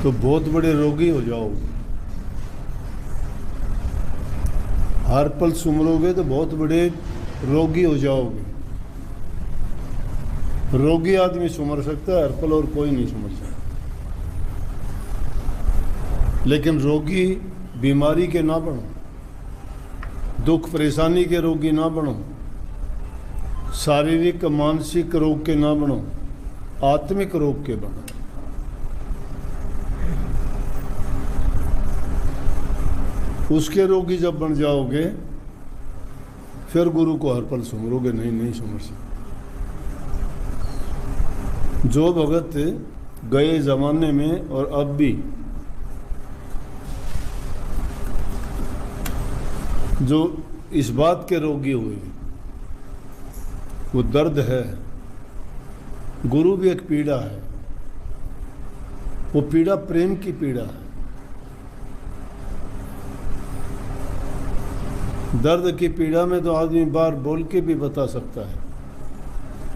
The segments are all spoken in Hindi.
तो बहुत बड़े रोगी हो जाओगे। हर पल सुमरोगे तो बहुत बड़े रोगी हो जाओगे। रोगी आदमी सुमर सकता है हर पल, और कोई नहीं सुमर सकता। लेकिन रोगी बीमारी के ना बनो, दुख परेशानी के रोगी ना बनो, शारीरिक मानसिक रोग के ना बनो, आत्मिक रोग के बनो। उसके रोगी जब बन जाओगे फिर गुरु को हर पल सुमरोगे। नहीं सुमर सकते। जो भगत गए जमाने में और अब भी जो इस बात के रोगी हुए, वो दर्द है। गुरु भी एक पीड़ा है, वो पीड़ा प्रेम की पीड़ा है। दर्द की पीड़ा में तो आदमी बार बोल के भी बता सकता है,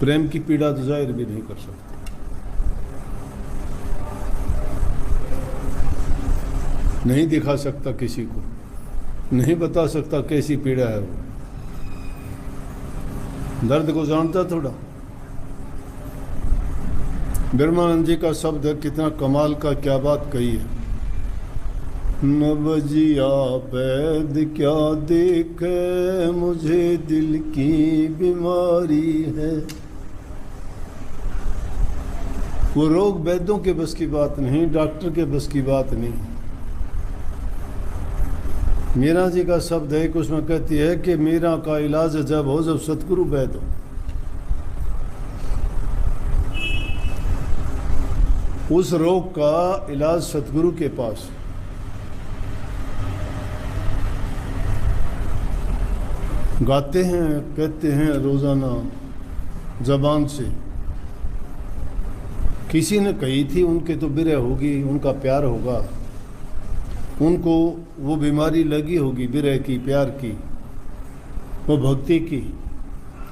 प्रेम की पीड़ा तो जाहिर भी नहीं कर सकता। नहीं दिखा सकता किसी को, नहीं बता सकता कैसी पीड़ा है वो। दर्द को जानता थोड़ा। ब्रह्मानंद जी का शब्द है, कितना कमाल का, क्या बात कही है। नवजिया वैद क्या देखे, मुझे दिल की बीमारी है। वो रोग वैद्यों के बस की बात नहीं, डॉक्टर के बस की बात नहीं। मीरा जी का शब्द है कि उसमें कहती है कि मीरा का इलाज जब हो जब सतगुरु वैद हो। उस रोग का इलाज सतगुरु के पास। गाते हैं, कहते हैं रोजाना जबान से। किसी ने कही थी उनके तो बिरह होगी, उनका प्यार होगा, उनको वो बीमारी लगी होगी बिरह की, प्यार की, वो भक्ति की,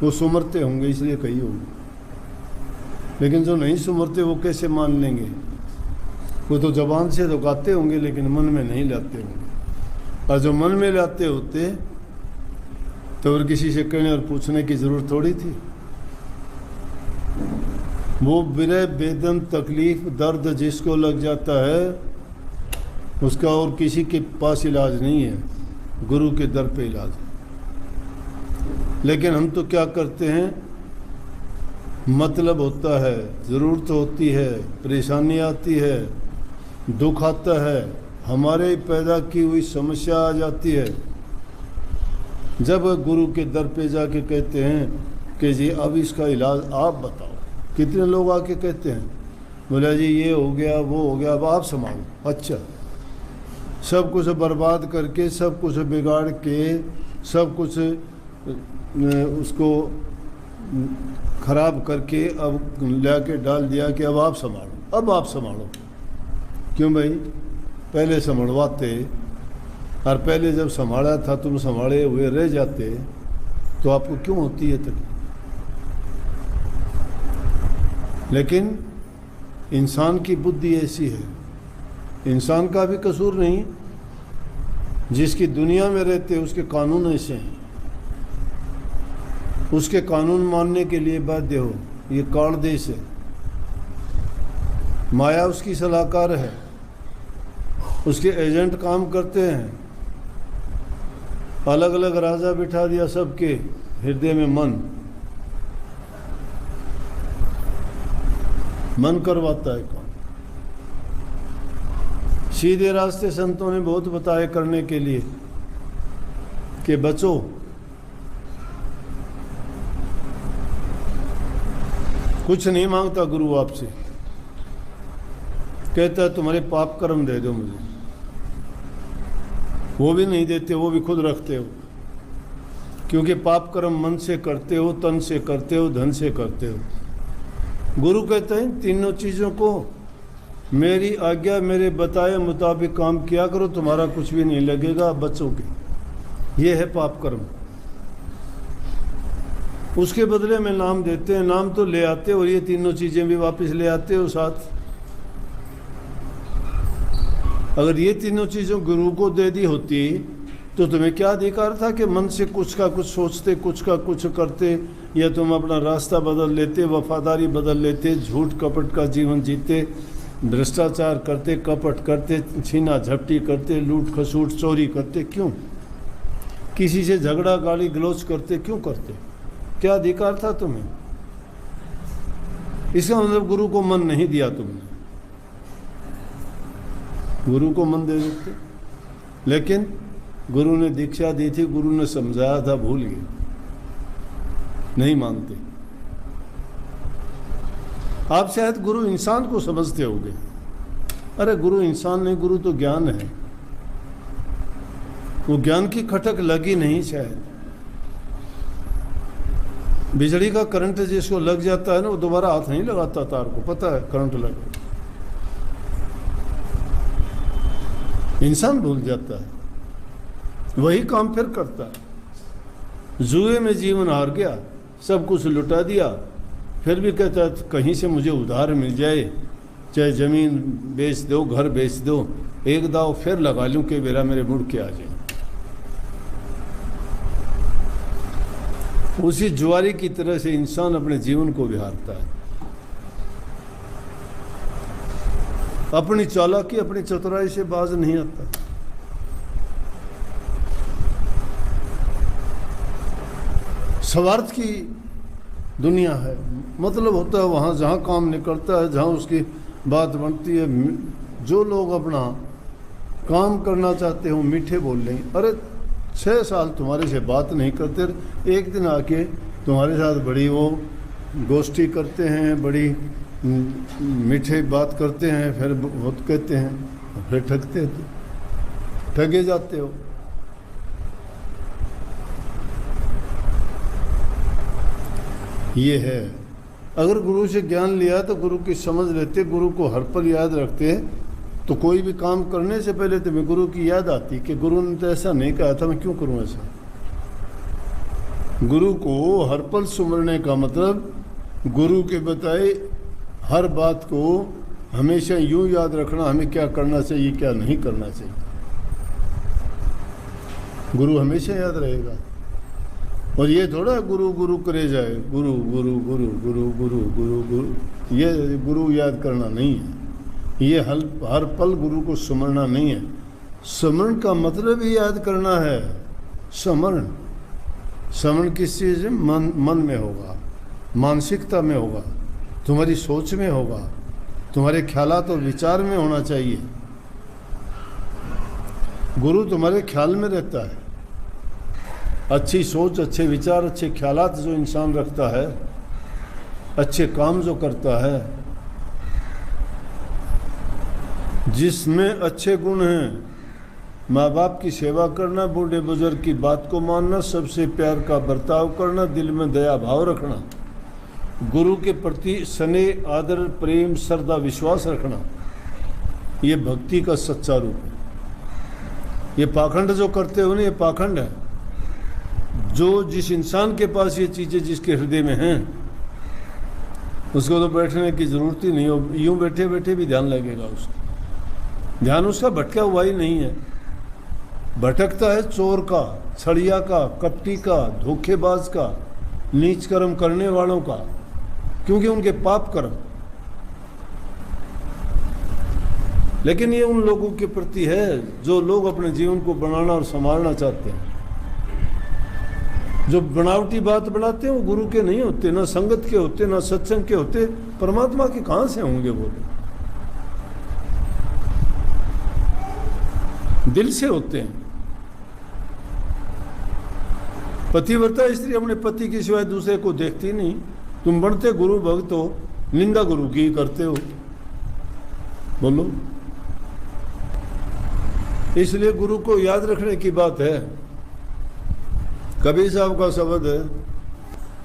वो सुमरते होंगे इसलिए कही होगी। लेकिन जो नहीं सुमरते वो कैसे मान लेंगे? वो तो जबान से तो गाते होंगे लेकिन मन में नहीं लाते होंगे। और जो मन में लाते होते तो और किसी से कहने और पूछने की जरूरत थोड़ी थी। वो बिरह बेदम तकलीफ दर्द जिसको लग जाता है उसका और किसी के पास इलाज नहीं है, गुरु के दर पे इलाज है। लेकिन हम तो क्या करते हैं, मतलब होता है, ज़रूरत होती है, परेशानी आती है, दुख आता है, हमारे पैदा की हुई समस्या आ जाती है। जब गुरु के दर पे जाके कहते हैं कि जी अब इसका इलाज आप बताओ। कितने लोग आके कहते हैं, बोला जी ये हो गया वो हो गया, अब आप संभालो। अच्छा, सब कुछ बर्बाद करके, सब कुछ बिगाड़ के, सब कुछ उसको खराब करके अब लाके डाल दिया कि अब आप संभालो, अब आप संभालो। क्यों भाई? पहले संभलवाते, और पहले जब संभाला था तुम संभाले हुए रह जाते तो आपको क्यों होती है तकलीफ? लेकिन इंसान की बुद्धि ऐसी है, इंसान का भी कसूर नहीं, जिसकी दुनिया में रहते उसके कानून ऐसे हैं, उसके कानून मानने के लिए बाध्य हो। ये काल देश है, माया उसकी सलाहकार है, उसके एजेंट काम करते हैं। अलग अलग राजा बिठा दिया सबके हृदय में, मन करवाता है काम। सीधे रास्ते संतों ने बहुत बताए करने के लिए कि बचो, कुछ नहीं मांगता गुरु आपसे, कहता है तुम्हारे पाप कर्म दे दो मुझे। वो भी नहीं देते, वो भी खुद रखते हो, क्योंकि पाप कर्म मन से करते हो, तन से करते हो, धन से करते हो। गुरु कहते हैं तीनों चीज़ों को मेरी आज्ञा, मेरे बताए मुताबिक काम किया करो, तुम्हारा कुछ भी नहीं लगेगा, बचोगे। ये है पाप कर्म। उसके बदले में नाम देते हैं, नाम तो ले आते और ये तीनों चीज़ें भी वापस ले आते हो साथ। अगर ये तीनों चीज़ों गुरु को दे दी होती तो तुम्हें क्या अधिकार था कि मन से कुछ का कुछ सोचते, कुछ का कुछ करते, या तुम अपना रास्ता बदल लेते, वफादारी बदल लेते, झूठ कपट का जीवन जीते, भ्रष्टाचार करते, कपट करते, छीना झपटी करते, लूट खसूट चोरी करते? क्यों? किसी से झगड़ा गाली गलौज करते, क्यों करते? क्या अधिकार था तुम्हें? इसका मतलब गुरु को मन नहीं दिया तुमने। गुरु को मन दे देते, लेकिन गुरु ने दीक्षा दी थी, गुरु ने समझाया था, भूल गए, नहीं मानते। आप शायद गुरु इंसान को समझते होंगे। अरे गुरु इंसान नहीं, गुरु तो ज्ञान है। वो ज्ञान की खटक लगी नहीं शायद। बिजली का करंट जिसको लग जाता है ना, वो दोबारा हाथ नहीं लगाता तार को, पता है करंट लगा। इंसान भूल जाता है, वही काम फिर करता है। जुए में जीवन हार गया, सब कुछ लुटा दिया, फिर भी कहता है कहीं से मुझे उधार मिल जाए, चाहे ज़मीन बेच दो, घर बेच दो, एक दाव फिर लगा लूं कि मेरा मेरे मुड़ के आ जाए। उसी जुआरी की तरह से इंसान अपने जीवन को विहारता है। अपनी चालाकी, अपनी चतुराई से बाज नहीं आता। स्वार्थ की दुनिया है। मतलब होता है वहाँ जहाँ काम निकलता है, जहाँ उसकी बात बनती है। जो लोग अपना काम करना चाहते हो मीठे बोल लेंगे। अरे 6 साल तुम्हारे से बात नहीं करते, एक दिन आके तुम्हारे साथ बड़ी वो गोष्ठी करते हैं, बड़ी मीठे बात करते हैं, फिर बहुत कहते हैं, फिर ठगते थे, ठगे जाते हो। ये है। अगर गुरु से ज्ञान लिया तो गुरु की समझ लेते, गुरु को हर पल याद रखते, तो कोई भी काम करने से पहले तुम्हें गुरु की याद आती कि गुरु ने तो ऐसा नहीं कहा था, मैं क्यों करूं ऐसा। गुरु को हर पल सुमरने का मतलब गुरु के बताए हर बात को हमेशा यूं याद रखना, हमें क्या करना चाहिए, क्या नहीं करना चाहिए। गुरु हमेशा याद रहेगा। और ये थोड़ा गुरु गुरु करे जाए, गुरु गुरु गुरु गुरु गुरु गुरु गुरु, ये गुरु याद करना नहीं है। ये हर पल गुरु को स्मरना नहीं है। स्मरण का मतलब ही याद करना है। स्मरण, स्मरण किस चीज़ में? मन में होगा, मानसिकता में होगा, तुम्हारी सोच में होगा, तुम्हारे ख्यालात और विचार में होना चाहिए। गुरु तुम्हारे ख्याल में रहता है। अच्छी सोच, अच्छे विचार, अच्छे ख्यालात जो इंसान रखता है, अच्छे काम जो करता है, जिसमें अच्छे गुण हैं, माँ बाप की सेवा करना, बूढ़े बुजुर्ग की बात को मानना, सबसे प्यार का बर्ताव करना, दिल में दया भाव रखना, गुरु के प्रति स्नेह, आदर, प्रेम, श्रद्धा, विश्वास रखना, ये भक्ति का सच्चा रूप है। ये पाखंड जो करते हो ना, ये पाखंड है। जो जिस इंसान के पास ये चीज़ें जिसके हृदय में हैं, उसको तो बैठने की जरूरत ही नहीं हो। यूं बैठे बैठे भी ध्यान लगेगा उसका। ध्यान उसका भटका हुआ ही नहीं है। भटकता है चोर का, छड़िया का, कपटी का, धोखेबाज का, नीच कर्म करने वालों का, क्योंकि उनके पाप कर्म। लेकिन ये उन लोगों के प्रति है जो लोग अपने जीवन को बनाना और संभालना चाहते हैं। जो बनावटी बात बनाते हैं वो गुरु के नहीं होते, ना संगत के होते, ना सत्संग के होते। परमात्मा के कहां से होंगे वो? दिल से होते हैं। पतिव्रता स्त्री अपने पति के सिवाय दूसरे को देखती नहीं। तुम बनते गुरु भक्त हो, निंदा गुरु की करते हो। बोलो। इसलिए गुरु को याद रखने की बात है। कबीर साहब का शब्द है,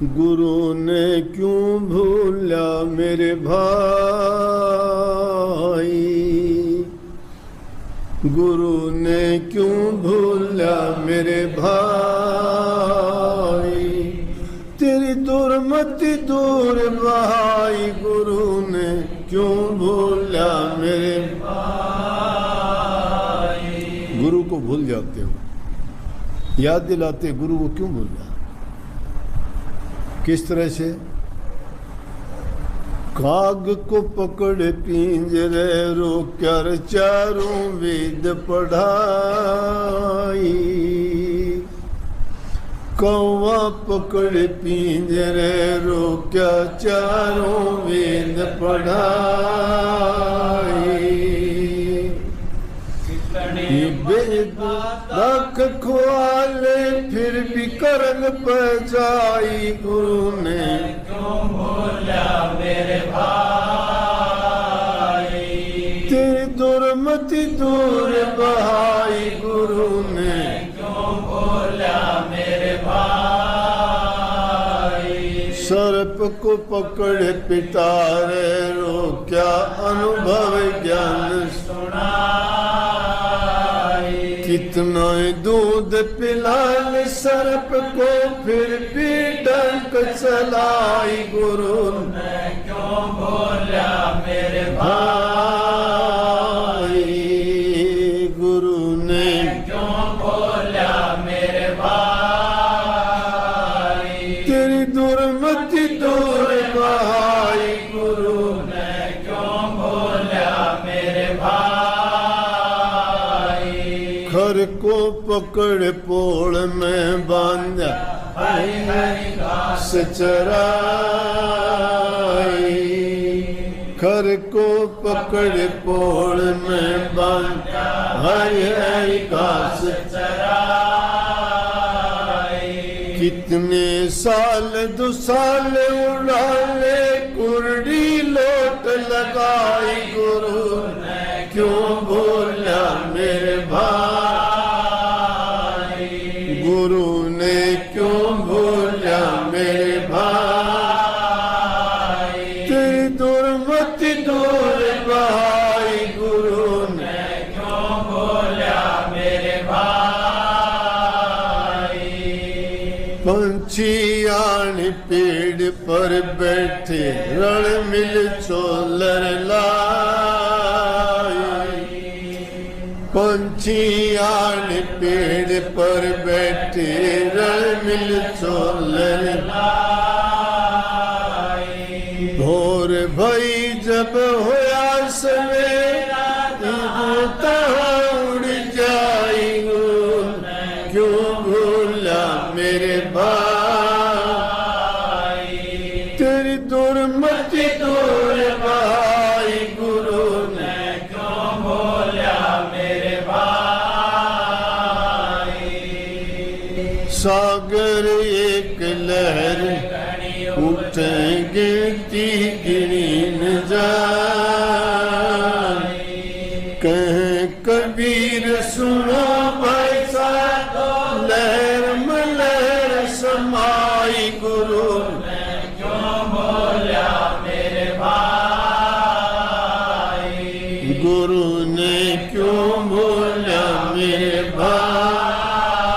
गुरु ने क्यों भूला मेरे भाई, गुरु ने क्यों भूला मेरे भाई, तेरी दुर्मति दूर बहाई, गुरु ने क्यों भूला मेरे भाई। को भूल जाते हो, याद दिलाते गुरु को क्यों भूल जा। किस तरह से? काग को पकड़ पिंजरे रोकर चारों वेद पढ़ाई, कौवा पकड़ पिंजरे रोक्या चारों वेद पढ़ाई, वेद रख खुआले फिर भी करन पजाई, गुरु ने क्यों भूला मेरे भाई, तेरी दुर्मति दूर बहाई, गुरु ने क्यों भूला मेरे भाई, सर्प को पकड़ पिटारे रोक्या अनुभव ज्ञान सुनाई, कितना दूध पिलाल सर्प को फिर भी डंक चलाई, गुरु ने क्यों भूला मेरे भाई, गुरु ने क्यों भूला मेरे भाई, तेरी दुर्मति दूर बहाई, गुरु ने क्यों भूला मेरे भाई, खर को पकड़ पोल में बांधा हरी हरी घास चराई, खर को पकड़ पोल में बांधा हरी हरी घास चराई, कितने साल दुसाल उड़ाले कुर्डी लोट लगाई, गुरु ने क्यों भूला मेरे भाई, गुरु ने क्यों भूला मेरे भाई, तेरी दुर्मति दूर बहाई, गुरु ने क्यों भूला मेरे भाई, पंछी आन पेड़ पर बैठे रण मिल चोलर लाई, पंछी आन पेड़ पर बैठे रण मिल चोलर लाई, भोर भई जब होया सवेरा उड़ जाई, क्यों भूला मेरे भाई, तेरी दुर्मति दूर बहाई, गुरु ने क्यों भूला मेरे भाई, सागर एक लहर उठे गिनती गिनी न जाए, कहे कबीर सुनो पैसा लहर में लहर समाई, गुरु ने क्यों भूला मेरे भाई, गुरु ने क्यों भूला मेरे भाई,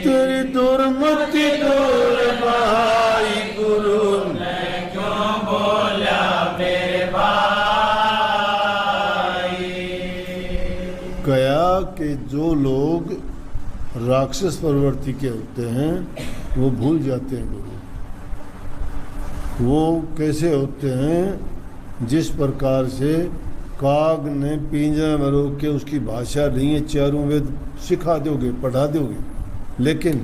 तेरी दुर्मति दूर बहाई, गुरु ने क्यों भूला मेरे भाई, कहा कि जो लोग राक्षस प्रवृत्ति के होते हैं वो भूल जाते हैं गुरु। वो कैसे होते हैं? जिस प्रकार से काग ने पिंजरे में रोक के उसकी भाषा नहीं है, चारों वेद सिखा दोगे, पढ़ा दोगे, लेकिन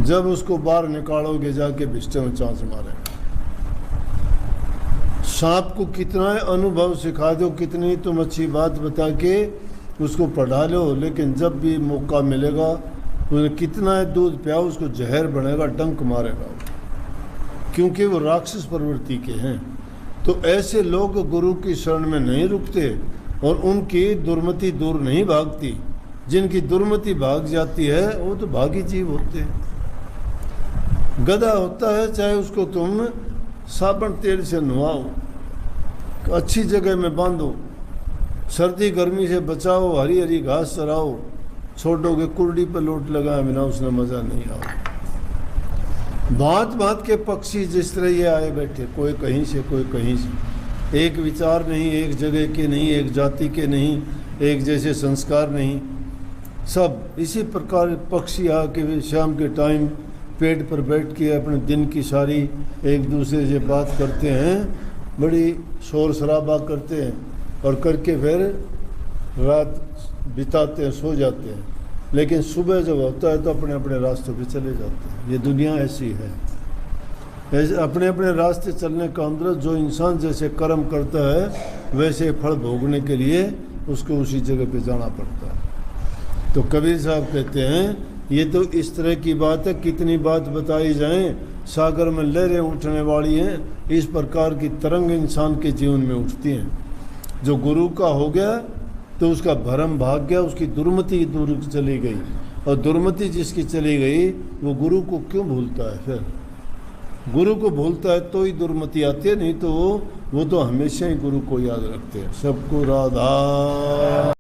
जब उसको बाहर निकालोगे जाके बिस्टे में चांस मारे। सांप को कितना अनुभव सिखा दो, कितनी तुम अच्छी बात बता के उसको पढ़ा लो, लेकिन जब भी मौका मिलेगा उन्हें कितना दूध पियाओ उसको जहर बनेगा, डंक मारेगा, क्योंकि वो राक्षस प्रवृत्ति के हैं। तो ऐसे लोग गुरु की शरण में नहीं रुकते और उनकी दुर्मति दूर नहीं भागती। जिनकी दुर्मति भाग जाती है वो तो भागी जीव होते हैं। गधा होता है, चाहे उसको तुम साबुन तेल से नहवाओ, अच्छी जगह में बांधो, सर्दी गर्मी से बचाओ, हरी हरी घास चराओ, छोड़ोगे कुर्डी पर लोट लगाए बिना उसने मज़ा नहीं आओ। भांत भांत के पक्षी जिस तरह ये आए बैठे, कोई कहीं से कोई कहीं से, एक विचार नहीं, एक जगह के नहीं, एक जाति के नहीं, एक जैसे संस्कार नहीं, सब इसी प्रकार पक्षी आके शाम के टाइम पेड़ पर बैठ के अपने दिन की सारी एक दूसरे से बात करते हैं, बड़ी शोर शराबा करते हैं और करके फिर रात बिताते हैं, सो जाते हैं। लेकिन सुबह जब होता है तो अपने अपने रास्तों पे चले जाते हैं। ये दुनिया ऐसी है, ऐसे अपने अपने रास्ते चलने का अंदर जो इंसान जैसे कर्म करता है वैसे फल भोगने के लिए उसको उसी जगह पे जाना पड़ता है। तो कबीर साहब कहते हैं ये तो इस तरह की बात है, कितनी बात बताई जाए, सागर में लहरें उठने वाली हैं, इस प्रकार की तरंग इंसान के जीवन में उठती हैं। जो गुरु का हो गया तो उसका भरम भाग गया, उसकी दुर्मति दूर चली गई, और दुर्मति जिसकी चली गई वो गुरु को क्यों भूलता है? फिर गुरु को भूलता है तो ही दुर्मति आती है, नहीं तो वो तो हमेशा ही गुरु को याद रखते हैं। सबको राधा।